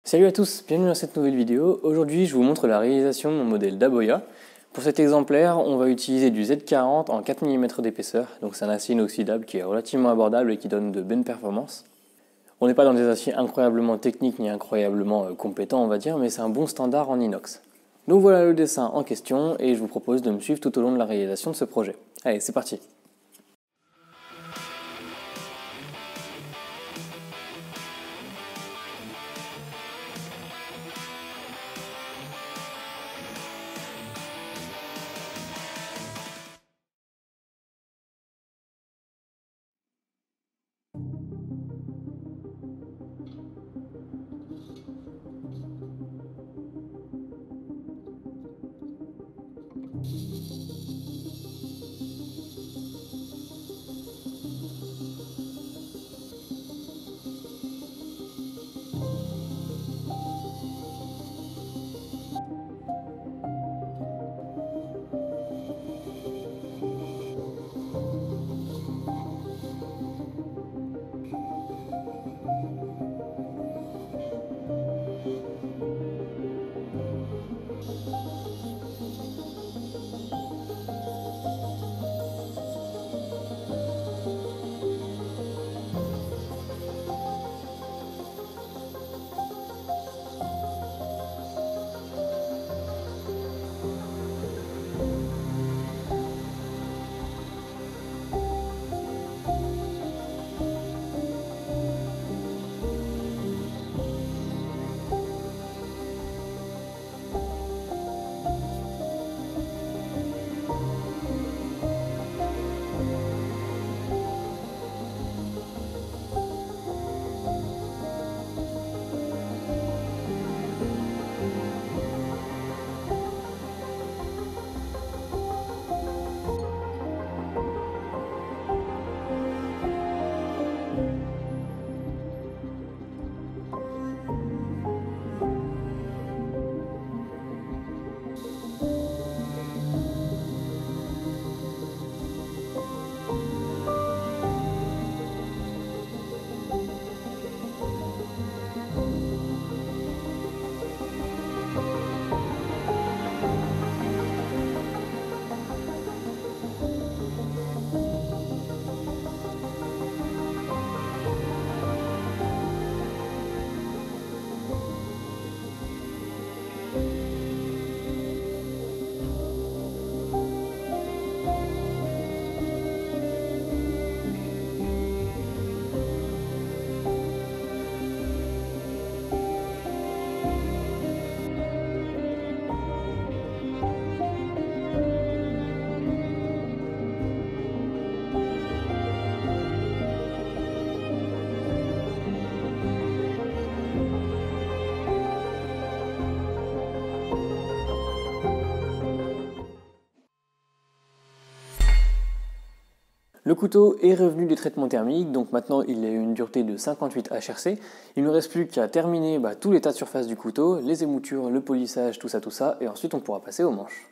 Salut à tous, bienvenue dans cette nouvelle vidéo. Aujourd'hui, je vous montre la réalisation de mon modèle d'Aboya. Pour cet exemplaire, on va utiliser du Z40 en 4 mm d'épaisseur. Donc c'est un acier inoxydable qui est relativement abordable et qui donne de bonnes performances. On n'est pas dans des aciers incroyablement techniques ni incroyablement compétents, on va dire, mais c'est un bon standard en inox. Donc voilà le dessin en question et je vous propose de me suivre tout au long de la réalisation de ce projet. Allez, c'est parti! Le couteau est revenu du traitement thermique, donc maintenant il a une dureté de 58 HRC. Il ne reste plus qu'à terminer tout l'état de surface du couteau, les émoutures, le polissage, tout ça, et ensuite on pourra passer aux manches.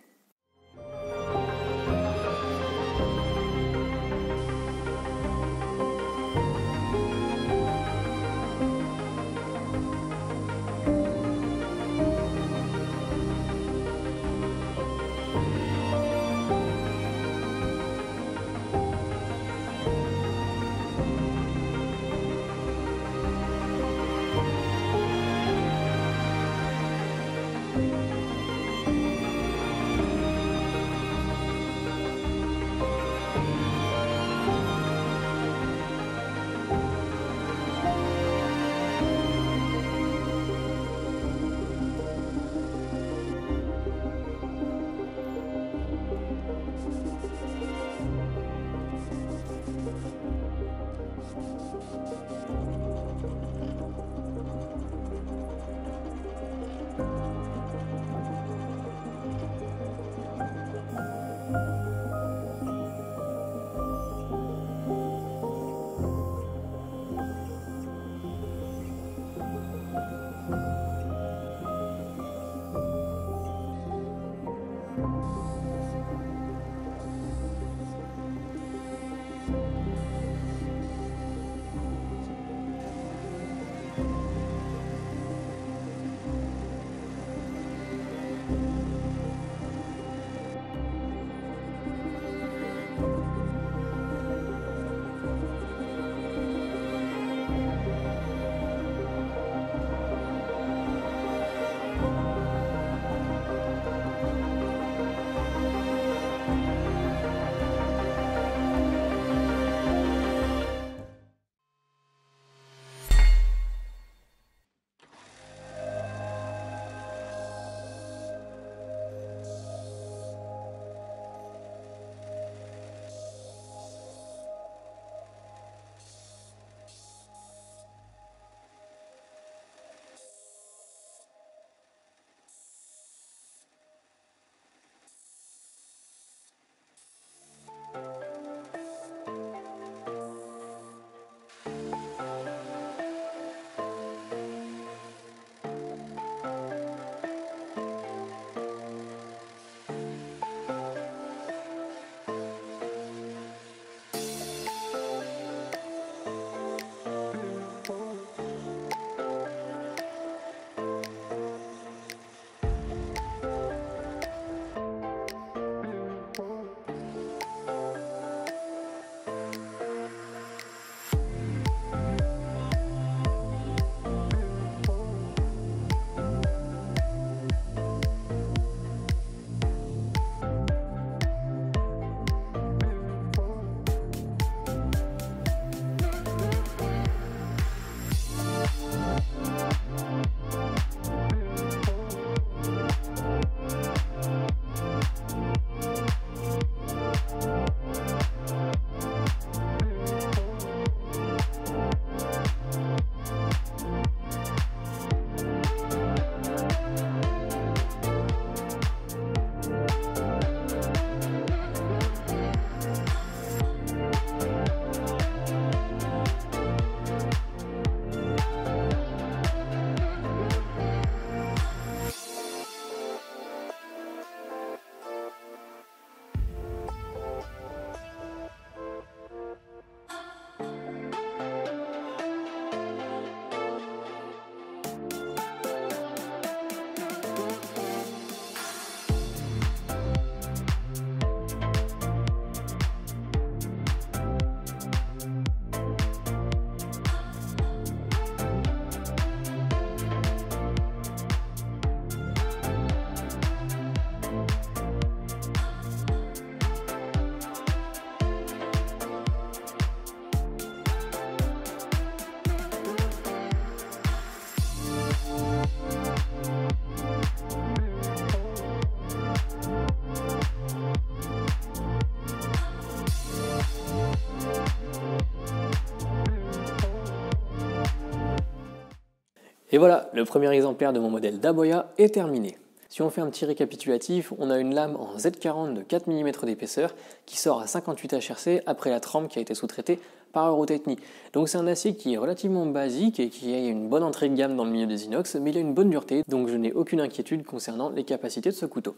Et voilà, le premier exemplaire de mon modèle d'Aboya est terminé. Si on fait un petit récapitulatif, on a une lame en Z40 de 4 mm d'épaisseur qui sort à 58 HRC après la trempe qui a été sous-traitée par Eurotechnie. Donc c'est un acier qui est relativement basique et qui a une bonne entrée de gamme dans le milieu des inox, mais il a une bonne dureté, donc je n'ai aucune inquiétude concernant les capacités de ce couteau.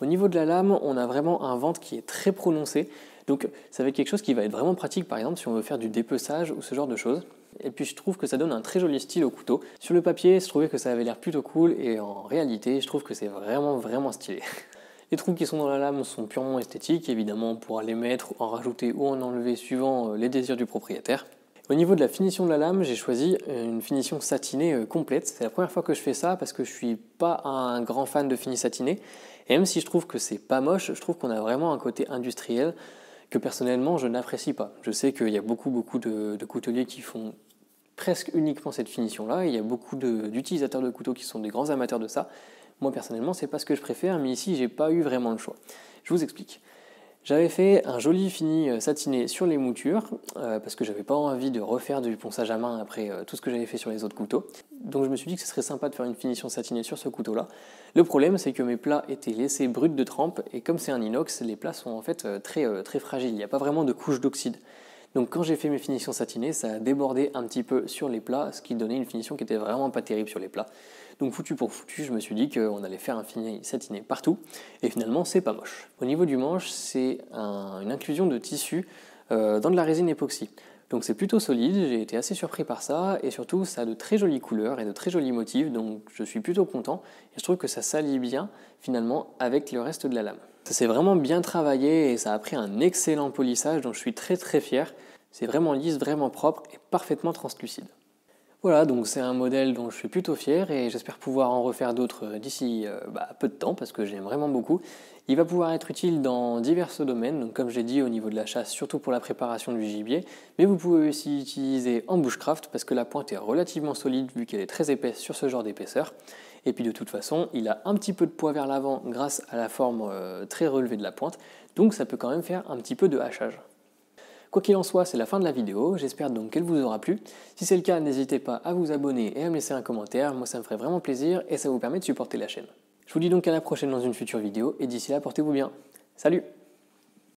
Au niveau de la lame, on a vraiment un ventre qui est très prononcé, donc ça va être quelque chose qui va être vraiment pratique par exemple si on veut faire du dépeçage ou ce genre de choses. Et puis je trouve que ça donne un très joli style au couteau. Sur le papier, je trouvais que ça avait l'air plutôt cool et en réalité, je trouve que c'est vraiment stylé. Les trous qui sont dans la lame sont purement esthétiques, évidemment on pourra les mettre, en rajouter ou en enlever suivant les désirs du propriétaire. Au niveau de la finition de la lame, j'ai choisi une finition satinée complète. C'est la première fois que je fais ça parce que je suis pas un grand fan de fini satiné. Et même si je trouve que c'est pas moche, je trouve qu'on a vraiment un côté industriel que personnellement je n'apprécie pas. Je sais qu'il y a beaucoup de couteliers qui font presque uniquement cette finition-là. Il y a beaucoup d'utilisateurs de couteaux qui sont des grands amateurs de ça. Moi personnellement, c'est pas ce que je préfère, mais ici j'ai pas eu vraiment le choix. Je vous explique. J'avais fait un joli fini satiné sur les moutures parce que j'avais pas envie de refaire du ponçage à main après tout ce que j'avais fait sur les autres couteaux. Donc je me suis dit que ce serait sympa de faire une finition satinée sur ce couteau-là. Le problème, c'est que mes plats étaient laissés bruts de trempe et comme c'est un inox, les plats sont en fait très fragiles. Il n'y a pas vraiment de couche d'oxyde. Donc quand j'ai fait mes finitions satinées, ça a débordé un petit peu sur les plats, ce qui donnait une finition qui était vraiment pas terrible sur les plats. Donc foutu pour foutu, je me suis dit qu'on allait faire un fini satiné partout, et finalement c'est pas moche. Au niveau du manche, c'est une inclusion de tissu dans de la résine époxy. Donc c'est plutôt solide, j'ai été assez surpris par ça, et surtout ça a de très jolies couleurs et de très jolis motifs, donc je suis plutôt content, et je trouve que ça s'allie bien finalement avec le reste de la lame. Ça s'est vraiment bien travaillé et ça a pris un excellent polissage, donc je suis très fier. C'est vraiment lisse, vraiment propre et parfaitement translucide. Voilà, donc c'est un modèle dont je suis plutôt fier et j'espère pouvoir en refaire d'autres d'ici peu de temps parce que j'aime vraiment beaucoup. Il va pouvoir être utile dans divers domaines, donc comme j'ai dit au niveau de la chasse, surtout pour la préparation du gibier, mais vous pouvez aussi l'utiliser en bushcraft parce que la pointe est relativement solide vu qu'elle est très épaisse sur ce genre d'épaisseur. Et puis de toute façon, il a un petit peu de poids vers l'avant grâce à la forme très relevée de la pointe, donc ça peut quand même faire un petit peu de hachage. Quoi qu'il en soit, c'est la fin de la vidéo, j'espère donc qu'elle vous aura plu. Si c'est le cas, n'hésitez pas à vous abonner et à me laisser un commentaire, moi ça me ferait vraiment plaisir et ça vous permet de supporter la chaîne. Je vous dis donc à la prochaine dans une future vidéo et d'ici là, portez-vous bien. Salut!